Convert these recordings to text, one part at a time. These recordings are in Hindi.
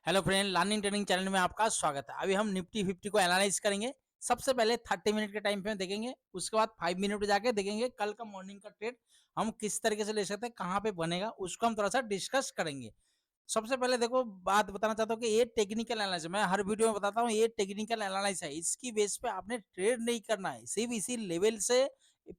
Hello friend, learning training channel में आपका स्वागत है। अभी हम निफ्टी 50 को एनालाइज करेंगे। सबसे पहले 30 मिनट के टाइम फ्रेम देखेंगे, उसके बाद 5 मिनट पे जाके देखेंगे कल का मॉर्निंग का ट्रेड हम किस तरीके से ले सकते हैं, कहाँ पे बनेगा उसको हम थोड़ा सा डिस्कस करेंगे। सबसे पहले देखो, बात बताना चाहता हूँ कि ये टेक्निकल एनालिसिस मैं हर वीडियो में बताता हूँ, ये टेक्निकल एनालिसिस है। इसकी बेस पे आपने ट्रेड नहीं करना है, सिर्फ इसी लेवल से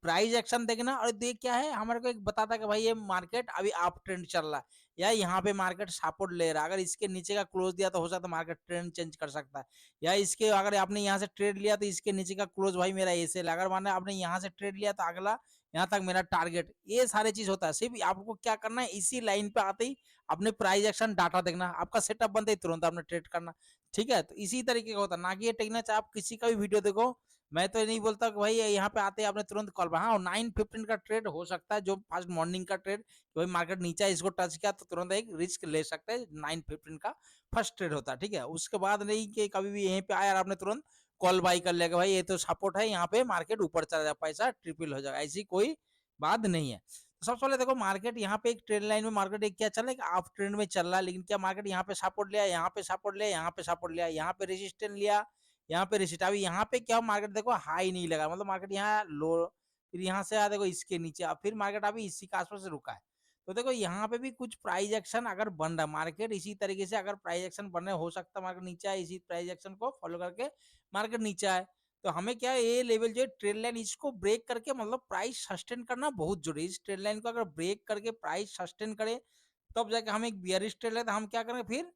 प्राइस एक्शन देखना। और देख क्या है, हमारे को एक बताता है कि भाई ये मार्केट अभी अप ट्रेंड चल रहा है या यहाँ पे मार्केट सपोर्ट ले रहा है। अगर इसके नीचे का क्लोज दिया तो हो सकता है मार्केट ट्रेंड चेंज कर सकता है, या इसके अगर आपने यहाँ से ट्रेड लिया तो इसके नीचे का क्लोज भाई मेरा ऐसे, अगर माने आपने यहाँ से ट्रेड लिया तो अगला यहाँ तक मेरा टारगेट, ये सारे चीज होता है। सिर्फ आपको क्या करना है, इसी लाइन पे आते ही अपने प्राइस एक्शन डाटा देखना, आपका सेटअप बनते ही तुरंत आपने ट्रेड करना। ठीक है, तो इसी तरीके का होता है, ना कि ये टेक्निक चाहे आप किसी का भी वीडियो देखो। मैं तो नहीं बोलता कि भाई यहाँ पे आते ही आपने तुरंत कॉल पर, हाँ 9:15 का ट्रेड हो सकता है, जो फर्स्ट मॉर्निंग का ट्रेड, कोई मार्केट नीचे इसको टच किया तो तुरंत एक रिस्क ले सकते हैं। 9:15 का फर्स्ट ट्रेड होता है, ठीक है। उसके बाद नहीं कि कभी भी यहीं पे आया और आपने तुरंत कॉल बाई कर लिया कि भाई ये तो सपोर्ट है, यहाँ पे मार्केट ऊपर चला जाए, पैसा ट्रिपल हो जाएगा, ऐसी कोई बात नहीं है। तो सबसे पहले देखो, मार्केट यहाँ पे एक ट्रेंड लाइन में मार्केट एक क्या चल रहा है, एक अप ट्रेंड में चल रहा है। लेकिन क्या मार्केट यहाँ पे सपोर्ट लिया, यहाँ पे सपोर्ट लिया, यहाँ पे सपोर्ट लिया, यहाँ पे रेजिस्टेंस लिया, यहाँ पे रेजिस्ट। अभी यहाँ पे क्या मार्केट देखो हाई नहीं लगा, मतलब मार्केट यहाँ लो, फिर यहाँ से देखो इसके नीचे, फिर मार्केट अभी इसी के आसपास रुका है। तो देखो यहाँ पे भी कुछ प्राइस एक्शन अगर बन रहा है, मार्केट इसी तरीके से अगर प्राइस एक्शन बन रहे हो सकता है मार्केट नीचे आए, इसी प्राइस एक्शन को फॉलो करके मार्केट नीचे आए। तो हमें क्या है, ये लेवल जो है ट्रेड लाइन, इसको ब्रेक करके मतलब प्राइस सस्टेन करना बहुत जरूरी है। इस ट्रेड लाइन को अगर ब्रेक करके प्राइस सस्टेन करे तब जाके हम एक बियरिश ट्रेड ले, तो हम क्या करेंगे, फिर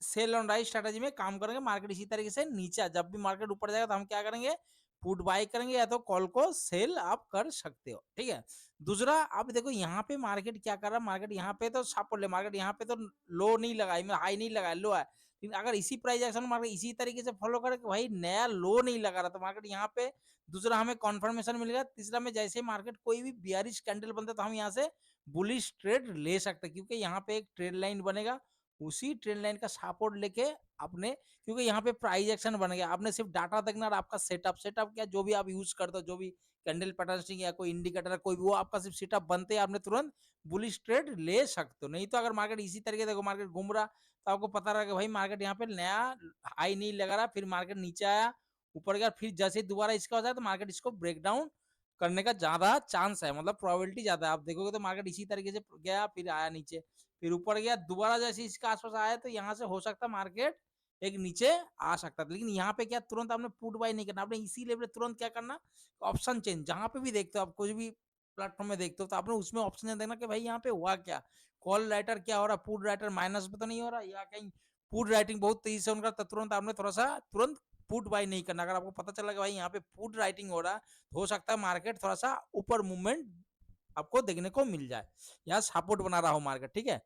सेल ऑन राइट स्ट्रेटजी में काम करेंगे। मार्केट इसी तरीके से नीचे, जब भी मार्केट ऊपर जाएगा तो हम क्या करेंगे, पुट बाय करेंगे, या तो कॉल को सेल आप कर सकते हो, ठीक है। दूसरा, आप देखो यहाँ पे मार्केट क्या कर रहा है, मार्केट यहाँ पे तो सपोर्ट ले, मार्केट यहाँ पे तो लो नहीं लगा, हाई नहीं लगा, लो है। लेकिन अगर इसी प्राइस एक्शन मार्केट इसी तरीके से फॉलो करे कि भाई नया लो नहीं लगा रहा, तो मार्केट यहाँ पे दूसरा हमें कॉन्फर्मेशन मिलेगा। तीसरा में जैसे मार्केट कोई भी बियरिश कैंडल बनता है तो हम यहाँ से बुलिश ट्रेड ले सकते हैं, क्योंकि यहाँ पे एक ट्रेड लाइन बनेगा, उसी ट्रेंड लाइन का सपोर्ट लेके अपने, क्योंकि यहाँ पे प्राइस एक्शन बन गया, आपने सिर्फ डाटा देखना और आपका सेटअप क्या जो भी आप यूज करते हो, जो भी कैंडल पैटर्न या कोई इंडिकेटर कोई भी, वो आपका सिर्फ सेटअप बनते हैं, आपने तुरंत बुलिश ट्रेड ले सकते हो। नहीं तो अगर मार्केट इसी तरीके देखो मार्केट घूम रहा, तो आपको पता रहा कि भाई मार्केट यहाँ पे नया हाई नहीं लगा रहा, फिर मार्केट नीचे आया, ऊपर गया, फिर जैसे दोबारा इसका हो जाए तो मार्केट इसको ब्रेक डाउन करने का ज्यादा चांस है, मतलब प्रोबेबिलिटी ज्यादा है। आप देखोगे तो मार्केट इसी तरीके से गया, फिर आया नीचे, फिर ऊपर गया, दोबारा जैसे इसके आसपास आया, तो यहाँ से हो सकता है मार्केट एक नीचे आ सकता है। लेकिन यहाँ पे क्या तुरंत आपने पुट बाय नहीं करना, आपने इसी लेवल तुरंत क्या करना, ऑप्शन चेंज, जहां पे भी देखते हो आप, कोई भी प्लेटफॉर्म में देखते हो तो आपने उसमें ऑप्शन देखना कि भाई यहाँ पे हुआ क्या, कॉल राइटर क्या हो रहा, पुट राइटर माइनस में तो नहीं हो रहा, या कहीं पुट राइटिंग बहुत तेजी से उनका, तुरंत आपने थोड़ा सा तुरंत पुट बाय नहीं करना। अगर आपको पता चला कि भाई यहाँ पे पुट राइटिंग हो रहा है, तो हो सकता है मार्केट थोड़ा सा ऊपर मूवमेंट आपको देखने को मिल जाए, या सपोर्ट बना रहा हो मार्केट, ठीक है।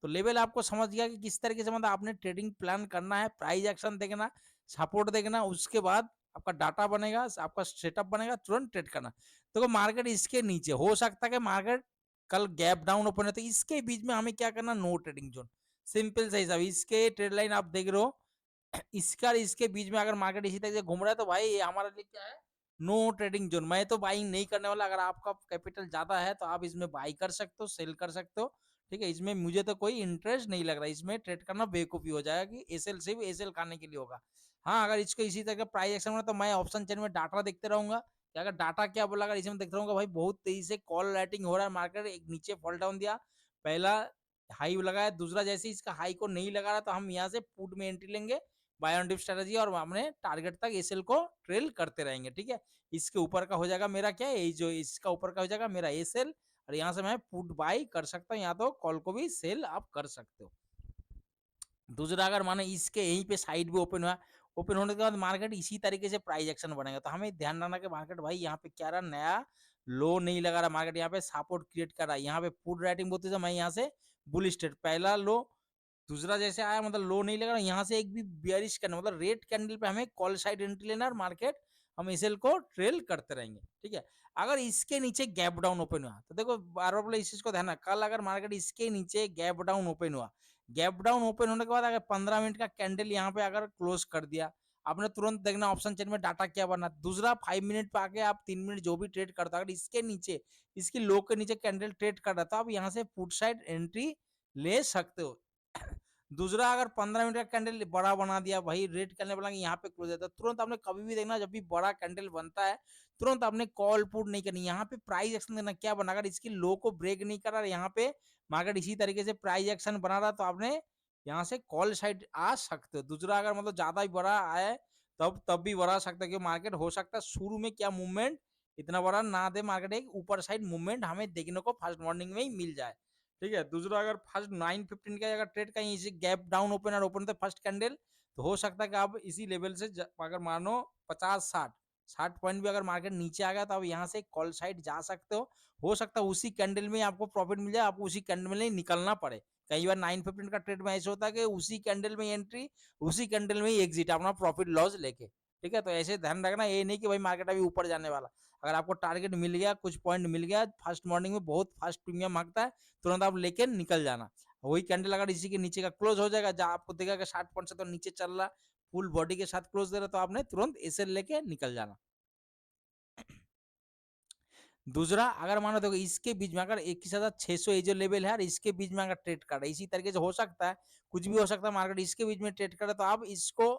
तो लेवल आपको समझ गया कि किस तरीके से मतलब आपने ट्रेडिंग प्लान करना है, प्राइस एक्शन देखना, सपोर्ट देखना, उसके बाद आपका डाटा बनेगा, आपका सेटअप बनेगा, तुरंत ट्रेड करना। तो मार्केट इसके नीचे हो सकता है कि मार्केट कल गैप डाउन ओपन है, तो इसके बीच में हमें क्या करना, नो ट्रेडिंग जोन, सिंपल सही सब। इसके ट्रेड लाइन आप देख रहे हो, इसका इसके बीच में अगर मार्केट इसी तरह से घूम रहा है, तो भाई ये हमारे लिए क्या है, नो ट्रेडिंग जोन। मैं तो बाइंग नहीं करने वाला, अगर आपका कैपिटल ज्यादा है तो आप इसमें बाई कर सकते हो, सेल कर सकते हो, ठीक है। इसमें मुझे तो कोई इंटरेस्ट नहीं लग रहा, इसमें ट्रेड करना बेवकूफी हो जाएगा कि एसएल सिर्फ एसएल खाने के लिए होगा। हाँ, अगर इसको इसी तरह का प्राइस एक्शन हो तो मैं ऑप्शन चेन में डाटा देखते रहूंगा कि अगर डाटा क्या बोला, अगर इसमें देखते रहूंगा भाई बहुत तेजी से कॉल राइटिंग हो रहा है, मार्केट एक नीचे फॉल डाउन दिया, पहला हाई लगाया, दूसरा जैसे इसका हाई को नहीं लगा रहा, तो हम यहाँ से पुट में एंट्री लेंगे, बाय ऑन डिप स्ट्रेटजी, और हमने टारगेट तक एसएल को ट्रेल करते रहेंगे, ठीक है। इसके ऊपर का हो जाएगा मेरा क्या है, जो इसका ऊपर का हो जाएगा मेरा एसएल, और यहाँ से मैं पुट बाय कर सकता हूँ, या तो कॉल को भी सेल आप कर सकते हो। दूसरा, अगर माने इसके यहीं पे साइड भी ओपन हुआ, ओपन होने के बाद मार्केट इसी तरीके से प्राइस एक्शन बनेगा, तो हमें ध्यान रखना कि मार्केट भाई यहाँ पे क्या रहा, नया लो नहीं लगा रहा, मार्केट यहाँ पे सपोर्ट क्रिएट कर रहा है, यहाँ पे पुट राइटिंग बोलते थे, मैं यहाँ से बुल स्टेट पहला लो, दूसरा जैसे आया मतलब लो नहीं लगा, यहाँ से एक भी बियरिश करना, मतलब रेड कैंडल पे हमें कॉल साइड एंट्री लेना, और मार्केट हम एसएल को ट्रेल करते रहेंगे, ठीक है। अगर इसके नीचे गैप डाउन ओपन हुआ, तो देखो बार बार बोले इस चीज को ध्यान रखना, कल अगर मार्केट इसके नीचे गैप डाउन ओपन हुआ, गैप डाउन ओपन होने के बाद अगर 15 मिनट का कैंडल यहाँ पे अगर क्लोज कर दिया, आपने तुरंत देखना ऑप्शन चेन में डाटा क्या बना। दूसरा, 5 मिनट पे आके आप 3 मिनट जो भी ट्रेड करता, अगर इसके नीचे, इसकी लो के नीचे कैंडल ट्रेड कर रहा था, आप यहाँ से पुट साइड एंट्री ले सकते हो। दूसरा अगर 15 मिनट का कैंडल बड़ा बना दिया, भाई रेड कैंडल बना के यहाँ पे क्लोज है, तो तुरंत आपने कभी भी देखना जब भी बड़ा कैंडल बनता है, तुरंत आपने कॉल पुट नहीं करनी, यहाँ पे प्राइस एक्शन देना। क्या बना, अगर इसकी लो को ब्रेक नहीं कर रहा, यहाँ पे मार्केट इसी तरीके से प्राइस एक्शन बना रहा, तो आपने यहाँ से कॉल साइड आ सकते हो। दूसरा अगर मतलब ज्यादा ही बड़ा आए तब भी बढ़ा सकता है, क्योंकि मार्केट हो सकता है शुरू में क्या मूवमेंट इतना बड़ा ना दे, मार्केट एक ऊपर साइड मूवमेंट हमें देखने को फर्स्ट मॉर्निंग में ही मिल जाए। ठीक है, दूसरा अगर फर्स्ट 9:15 का अगर ट्रेड कहीं इसी गैप डाउन ओपन और ओपन फर्स्ट कैंडल, तो हो सकता है कि आप इसी लेवल से अगर मानो 50-60 पॉइंट भी अगर मार्केट नीचे आ गया, तो आप यहाँ से कॉल साइड जा सकते हो सकता है उसी कैंडल में आपको प्रॉफिट मिल जाए, आपको उसी कैंडल में ही निकलना पड़े। कई बार 9:15 का ट्रेड में ऐसा होता है कि उसी कैंडल में एंट्री, उसी कैंडल में ही एग्जिट, अपना प्रॉफिट लॉस लेके। ठीक है, तो ऐसे ध्यान रखना, ये नहीं कि भाई मार्केट अभी ऊपर जाने वाला, अगर आपको टारगेट मिल गया, कुछ पॉइंट मिल गया फर्स्ट मॉर्निंग में, बहुत फास्ट प्रीमियम भागता है, तुरंत आप लेके निकल जाना। वही कैंडल अगर इसी के नीचे का क्लोज हो जाएगा, जहाँ आपको देगा कि 60 पॉइंट से तो नीचे चल रहा, फुल बॉडी के साथ क्लोज दे रहा, तो आपने तुरंत इसे लेके निकल जाना। दूसरा अगर मानो देखो इसके बीच में अगर 21,600 ये जो लेवल है और इसके बीच में अगर ट्रेड कर रहा है, इसी तरीके से हो सकता है, कुछ भी हो सकता है, मार्केट इसके बीच में ट्रेड करे, तो आप इसको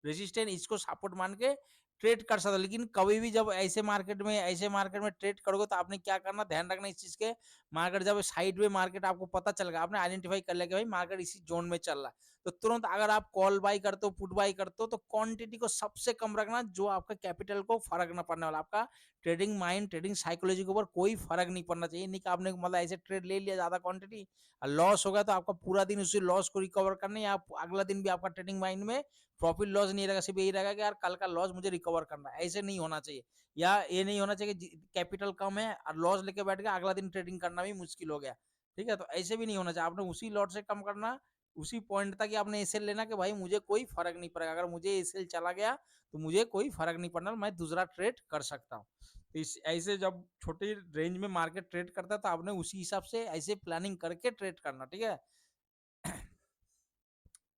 रेजिस्टेंस, इसको सपोर्ट मान के ट्रेड कर सकते हो। लेकिन कभी भी जब ऐसे मार्केट में ट्रेड करोगे, तो आपने क्या करना, ध्यान रखना इस चीज के, मार्केट जब साइड में मार्केट आपको पता चलेगा, आपने आइडेंटिफाई कर लिया कि भाई मार्केट इसी जोन में चल रहा है, तो तुरंत अगर आप कॉल बाई करते हो, पुट बाई करते हो, तो क्वांटिटी को सबसे कम रखना, जो आपका कैपिटल को फर्क ना पड़ने वाला, आपका ट्रेडिंग माइंड, ट्रेडिंग साइकोलॉजी के ऊपर कोई फर्क नहीं पड़ना चाहिए। नहीं कि आपने मतलब ऐसे ट्रेड ले लिया ज्यादा क्वांटिटी और लॉस हो गया, तो आपका पूरा दिन उसी लॉस को रिकवर करना, या अगला दिन भी आपका ट्रेडिंग माइंड में प्रॉफिट लॉस नहीं रहेगा, सिर्फ यही रहेगा कि यार कल का लॉस मुझे रिकवर करना है। ऐसे नहीं होना चाहिए, या ये नहीं होना चाहिए कि कैपिटल कम है और लॉस लेके बैठ गया, अगला दिन ट्रेडिंग करना भी मुश्किल हो गया। ठीक है, तो ऐसे भी नहीं होना चाहिए, आपने उसी लॉट से कम करना, उसी पॉइंट तक ही आपने एसएल लेना, कि भाई मुझे कोई फर्क नहीं पड़ेगा, अगर मुझे एसएल चला गया तो मुझे कोई फर्क नहीं पड़ना, मैं दूसरा ट्रेड कर सकता हूँ। तो इस ऐसे जब छोटी रेंज में मार्केट ट्रेड करता है, तो आपने उसी हिसाब से ऐसे प्लानिंग करके ट्रेड करना। ठीक है,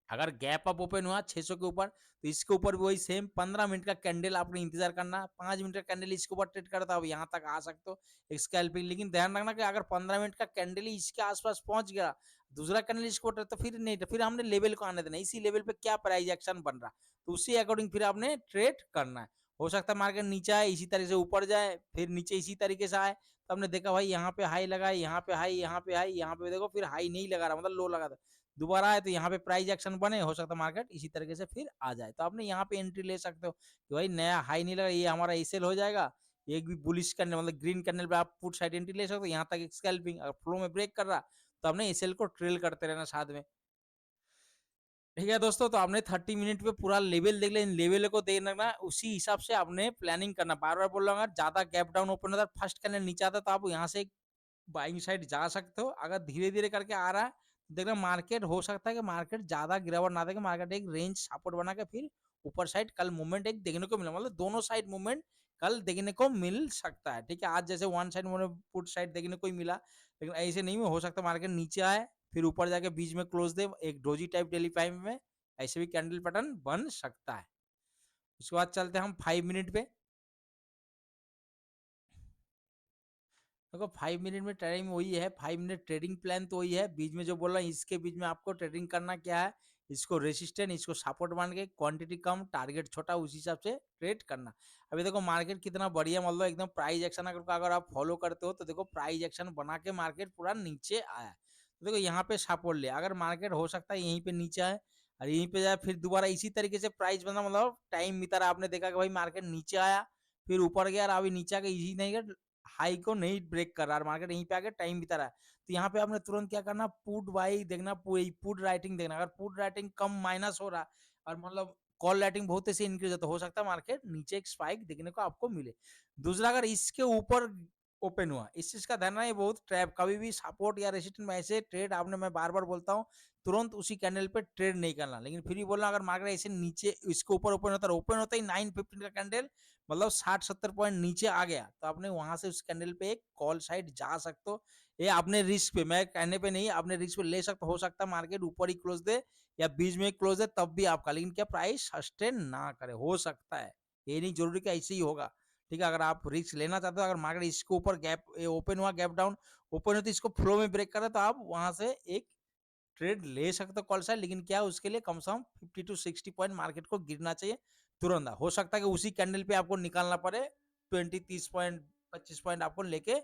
अगर गैप अप ओपन हुआ 600 के ऊपर, तो इसके ऊपर भी वही सेम 15 मिनट का कैंडल आपने इंतजार करना, 5 मिनट का कैंडल इसके ऊपर ट्रेड करता है, अब यहाँ तक आ सकते हो स्कैल्पिंग। लेकिन ध्यान रखना कि अगर 15 मिनट का कैंडल ही इसके आसपास पहुंच गया, दूसरा कैंडल इसको ऊपर, तो फिर नहीं, तो फिर हमने लेवल को आने देना, इसी लेवल पे क्या प्राइस एक्शन बन रहा, तो उसी अकॉर्डिंग फिर आपने ट्रेड करना है। हो सकता है मार्केट नीचे आए, इसी तरीके से ऊपर जाए, फिर नीचे इसी तरीके से आए, तो हमने देखा भाई यहाँ पे हाई लगा, यहाँ पे हाई, यहाँ पे हाई, यहाँ पे देखो फिर हाई नहीं लगा रहा, मतलब लो लगा था, दोबारा आए तो यहाँ पे प्राइस एक्शन बने, हो सकता है मार्केट इसी तरीके से फिर आ जाए, तो आपने यहाँ पे एंट्री ले सकते हो कि भाई नया हाई नहीं लगा, ये हमारा एसेल हो जाएगा, एक भी बुलिश कैंडल मतलब ग्रीन कैंडल पे आप पुट साइड एंट्री ले सकते हो, यहाँ तक एक स्कैल्पिंग, अगर फ्लो में ब्रेक कर रहा, तो आपने एसेल को ट्रेल करते रहना साथ में। ठीक है दोस्तों, तो आपने 30 मिनट पे पूरा लेवल देख लिया, इन लेवल को देखना, उसी हिसाब से आपने प्लानिंग करना। बार बार बोल रहा हूँ, अगर ज्यादा गैप डाउन ओपन होता है, फर्स्ट कैंडल नीचे आता है, तो आप यहाँ से बाइंग साइड जा सकते हो। अगर धीरे-धीरे करके आ रहा है, तो देखना मार्केट हो सकता है कि मार्केट ज़्यादा गिरावट ना देके मार्केट एक रेंज सपोर्ट बना के फिर ऊपर साइड कल मूवमेंट एक देखने को मिला, मतलब दोनों साइड मूवमेंट कल देखने को मिल सकता है। ठीक है, आज जैसे one side movement put side देखने को ही मिला, लेकिन ऐसे नहीं हो सकता मार्केट नीचे आए, फिर ऊपर जाके बीच में क्लोज दे एक डोजी टाइप डेली टाइम में, ऐसे भी कैंडल पैटर्न बन सकता है। उसके बाद चलते हैं हम 5 मिनट पे। देखो 5 मिनट में टाइम वही है, 5 मिनट ट्रेडिंग प्लान तो वही है, बीच में जो बोल रहा है इसके बीच में आपको ट्रेडिंग करना क्या है, इसको रेसिस्टेंट, इसको सपोर्ट मान के क्वांटिटी कम, टारगेट छोटा, उसी हिसाब से ट्रेड करना। अभी देखो मार्केट कितना बढ़िया, मतलब एकदम प्राइस एक्शन अगर आप फॉलो करते हो, तो देखो प्राइस एक्शन बना के मार्केट पूरा नीचे आया है। तो देखो यहाँ पे सपोर्ट लिया, अगर मार्केट हो सकता है यहीं पे नीचे आए और यहीं पे जाए, फिर दोबारा इसी तरीके से प्राइस बना, मतलब टाइम बीता रहा, आपने देखा कि भाई मार्केट नीचे आया, फिर ऊपर गया और अभी नीचे आके इजी नहीं गया, हाई को नहीं ब्रेक कर रहा है, मार्केट यहीं पे आके टाइम बिता रहा है, तो यहाँ पे आपने तुरंत क्या करना, पुट बाई देखना, पुट राइटिंग देखना, अगर पुट राइटिंग कम माइनस हो रहा है और मतलब कॉल राइटिंग बहुत ऐसे इंक्रीज है, तो हो सकता है मार्केट नीचे एक स्पाइक देखने को आपको मिले। दूसरा अगर इसके ऊपर ओपन हुआ, इस चीज का ध्यान रखना, ये बहुत ट्रैप, कभी भी सपोर्ट या रेसिस्टेंस में ऐसे ट्रेड आपने, मैं बार बार बोलता हूँ, तुरंत उसी कैंडल पे ट्रेड नहीं करना। लेकिन फिर भी बोलना, अगर मार्केट ऐसे नीचे इसके ऊपर ओपन होता ही 9:15 का कैंडल, मतलब 60-70 पॉइंट नीचे आ गया, तो आपने वहां से उस कैंडल पे एक कॉल साइड जा सकते हो, ये अपने रिस्क पे, मैं कहने पे नहीं, अपने रिस्क पे ले सकते हो सकता है मार्केट ऊपर ही क्लोज दे या बीच में क्लोज दे, तब भी आपका, लेकिन क्या प्राइस सस्टेन ना करे, हो सकता है, ये नहीं जरूरी कि ऐसे ही होगा। ठीक है, अगर आप रिस्क लेना चाहते हो, अगर मार्केट इसके ऊपर गैप ओपन हुआ, गैप डाउन ओपन हो, तो इसको फ्लो में ब्रेक करा, तो आप वहां से एक ट्रेड ले सकते हो कॉल साइड, लेकिन क्या है उसके लिए कम से कम 50 टू 60 पॉइंट मार्केट को गिरना चाहिए तुरंत। हो सकता है कि उसी कैंडल पे आपको निकालना पड़े 20-30 पॉइंट 25 पॉइंट आपको लेके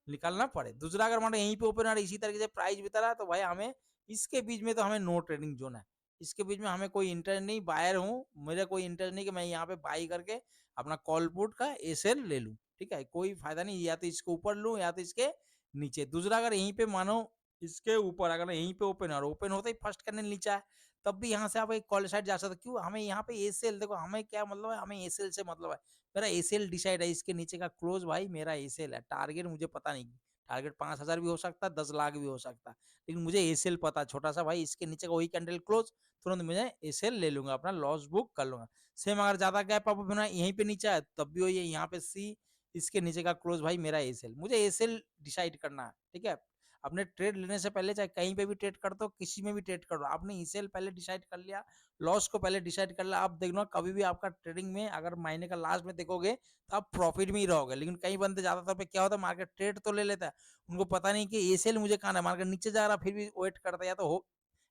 निकालना पड़े। दूसरा अगर मान लो यहीं पे ओपन आ रहा है इसी तरीके से प्राइस बीता रहा है, तो भाई हमें इसके बीच में तो हमें नो ट्रेडिंग जोन है। इसके बीच में हमें कोई इंटरेस्ट नहीं, बायर हूँ, मेरा कोई इंटरेस्ट नहीं कि मैं यहाँ पे बाई करके अपना कॉल पुट का एसएल ले लूँ। ठीक है, कोई फायदा नहीं, या तो इसके ऊपर लूँ या तो इसके नीचे। दूसरा अगर यहीं पे मानो इसके ऊपर अगर यहीं पे ओपन है और ओपन होते ही फर्स्ट कैंडल नीचा है, तब भी यहाँ से आप एक कॉल साइड जा सकते हो। क्यों? हमें यहाँ पे एसएल, देखो हमें क्या मतलब है, हमें एसएल से मतलब है। मेरा एसएल डिसाइड है, इसके नीचे का क्लोज भाई मेरा एसएल है। टारगेट मुझे पता नहीं, टारगेट 5,000 भी हो सकता है, 10 लाख भी हो सकता है, लेकिन मुझे एसएल पता छोटा सा भाई, इसके नीचे का वही कैंडल क्लोज, तुरंत मुझे एसएल ले लूंगा, अपना लॉस बुक कर लूंगा। सेम अगर ज्यादा गैप आप अपना यहीं पे नीचे है तब भी वही है, यहाँ पे सी, इसके नीचे का क्लोज भाई मेरा एसएल, मुझे एसएल डिसाइड करना है। ठीक है, अपने ट्रेड लेने से पहले चाहे कहीं पे भी ट्रेड करते हो, किसी में भी ट्रेड करो, आपने ईसेल पहले डिसाइड कर लिया, लॉस को पहले डिसाइड कर लिया, आप देखना कभी भी आपका ट्रेडिंग में अगर महीने का लास्ट में देखोगे तो आप प्रॉफिट में ही रहोगे। लेकिन कई बंदे ज्यादातर पे क्या होता है, मार्केट ट्रेड तो ले लेता है, उनको पता नहीं कि एसेल मुझे कहाँ है, मार्केट नीचे जा रहा फिर भी वेट करता है, या तो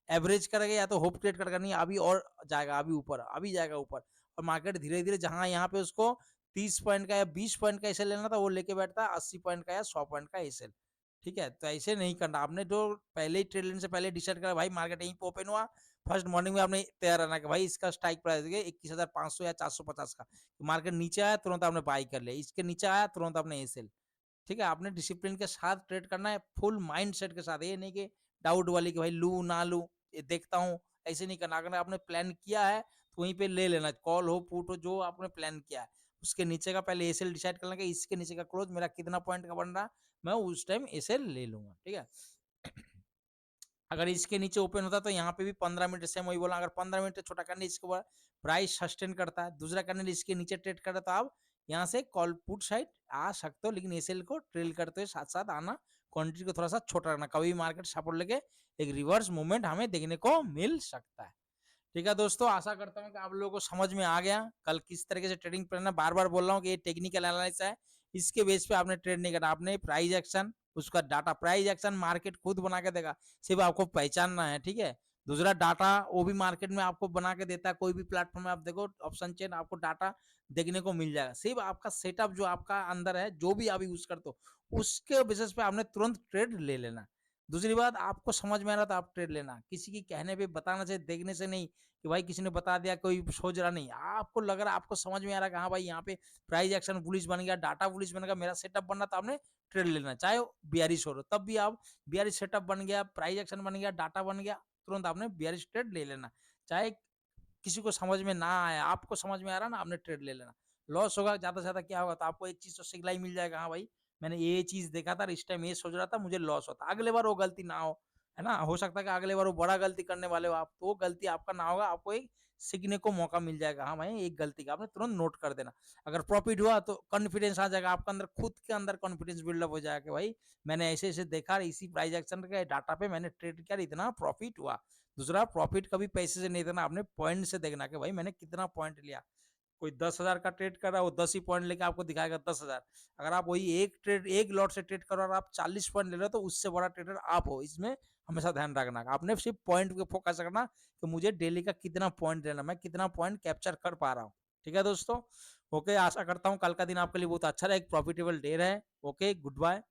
एवरेज करेगा या तो होप ट्रेड करेगा, नहीं अभी और जाएगा, अभी ऊपर, अभी जाएगा ऊपर, और मार्केट धीरे धीरे जहां यहाँ पे उसको 30 पॉइंट का या 20 पॉइंट का एसेल लेना था, वो लेके बैठता है 80 पॉइंट का या 100 पॉइंट का एसेल। ठीक है, तो ऐसे नहीं करना, आपने जो पहले ही ट्रेड लेने से पहले डिसाइड करा भाई मार्केट यहीं पे ओपन हुआ, फर्स्ट मॉर्निंग में आपने तैयार रहना कि भाई इसका स्ट्राइक प्राइस है 21,500 या 450 का, मार्केट नीचे आया तुरंत आपने बाई कर लिया, इसके नीचे आया तुरंत आपने एसेल। ठीक है, आपने डिसिप्लिन के साथ ट्रेड करना है, फुल माइंड सेट के साथ, ये नहीं कि डाउट वाली कि भाई लू ना लू, ये देखता हूँ, ऐसे नहीं करना। अगर आपने प्लान किया है तो वहीं पे ले लेना, कॉल हो पुट हो जो आपने प्लान किया है, उसके नीचे का पहले एसएल डिसाइड कर लेना कि इसके नीचे का क्लोज मेरा कितना पॉइंट का बन रहा है, मैं उस टाइम एसएल ले लूंगा। ठीक है, अगर इसके नीचे ओपन होता तो यहाँ पे भी 15 मिनट, सेम वही बोला, अगर 15 मिनट छोटा कैंडल इसके ऊपर प्राइस सस्टेन करता है, दूसरा कैंडल इसके नीचे ट्रेड कर रहा, तो आप यहाँ से कॉल पुट साइड आ सकते हो, लेकिन एसएल को ट्रेल करते हुए साथ साथ आना, क्वांटिटी को थोड़ा सा छोटा रखना, कभी मार्केट सपोर्ट लेके एक रिवर्स मूवमेंट हमें देखने को मिल सकता है। ठीक है दोस्तों, आशा करता हूँ कि आप लोगों को समझ में आ गया कल किस तरीके से ट्रेडिंग करना। बार बार बोल रहा हूँ कि ये टेक्निकल एनालिसिस है, इसके बेस पे आपने ट्रेड नहीं करना, आपने प्राइस एक्शन, उसका डाटा, प्राइस एक्शन मार्केट खुद बना के देगा, सिर्फ आपको पहचानना है। ठीक है, दूसरा डाटा वो भी मार्केट में आपको बना के देता है, कोई भी प्लेटफॉर्म में आप देखो ऑप्शन चेन, आपको डाटा देखने को मिल जाएगा, सिर्फ आपका सेटअप जो आपका अंदर है, जो भी आप यूज करते हो उसके बेसिस पे आपने तुरंत ट्रेड ले लेना। दूसरी बात, आपको समझ में आ रहा था आप ट्रेड लेना, किसी की कहने पे बताना से, देखने से नहीं कि भाई किसी ने बता दिया, कोई सोच रहा नहीं, आपको लग रहा, आपको समझ में आ रहा है कि हाँ भाई यहाँ पे प्राइस एक्शन बुलिश बन गया, डाटा बुलिश बन गया, मेरा सेटअप बनना, तो आपने ट्रेड लेना, चाहे बियरिश हो रहा तब भी आप, बियरिश सेटअप बन गया, प्राइस एक्शन बन गया, डाटा बन गया, तुरंत आपने बियरिश ट्रेड ले लेना। चाहे किसी को समझ में ना आए, आपको समझ में आ रहा ना, आपने ट्रेड ले लेना। लॉस होगा ज्यादा से ज्यादा क्या होगा, तो आपको एक चीज तो सिखलाई मिल जाएगा, हाँ भाई मैंने ये चीज देखा था, इस टाइम ये सोच रहा था, मुझे लॉस होता, अगले बार वो गलती ना हो, है ना। हो सकता है कि अगले बार वो बड़ा गलती करने वाले हो आप, तो वो गलती आपका ना होगा, आपको एक सीखने को मौका मिल जाएगा, हाँ भाई एक गलती का आपने तुरंत नोट कर देना। अगर प्रॉफिट हुआ तो कॉन्फिडेंस आ जाएगा आपके अंदर, खुद के अंदर कॉन्फिडेंस बिल्डअप हो जाएगा कि भाई मैंने ऐसे ऐसे देखा, इसी प्राइस एक्शन के डाटा पे मैंने ट्रेड किया, इतना प्रॉफिट हुआ। दूसरा, प्रॉफिट कभी पैसे से नहीं देना, आपने पॉइंट से देखना कि भाई मैंने कितना पॉइंट लिया। कोई 10,000 का ट्रेड कर रहा है, वो 10 ही पॉइंट लेके आपको दिखाएगा 10,000। अगर आप वही एक ट्रेड एक लॉट से ट्रेड करो और आप 40 पॉइंट ले रहे हो, तो उससे बड़ा ट्रेडर आप हो, इसमें हमेशा ध्यान रखना। आपने सिर्फ पॉइंट पे फोकस करना कि मुझे डेली का कितना पॉइंट लेना, मैं कितना पॉइंट कैप्चर कर पा रहा हूँ। ठीक है दोस्तों, ओके, आशा करता हूँ कल का दिन आपके लिए बहुत अच्छा रहे, एक प्रॉफिटेबल डे रहे। Okay, good bye.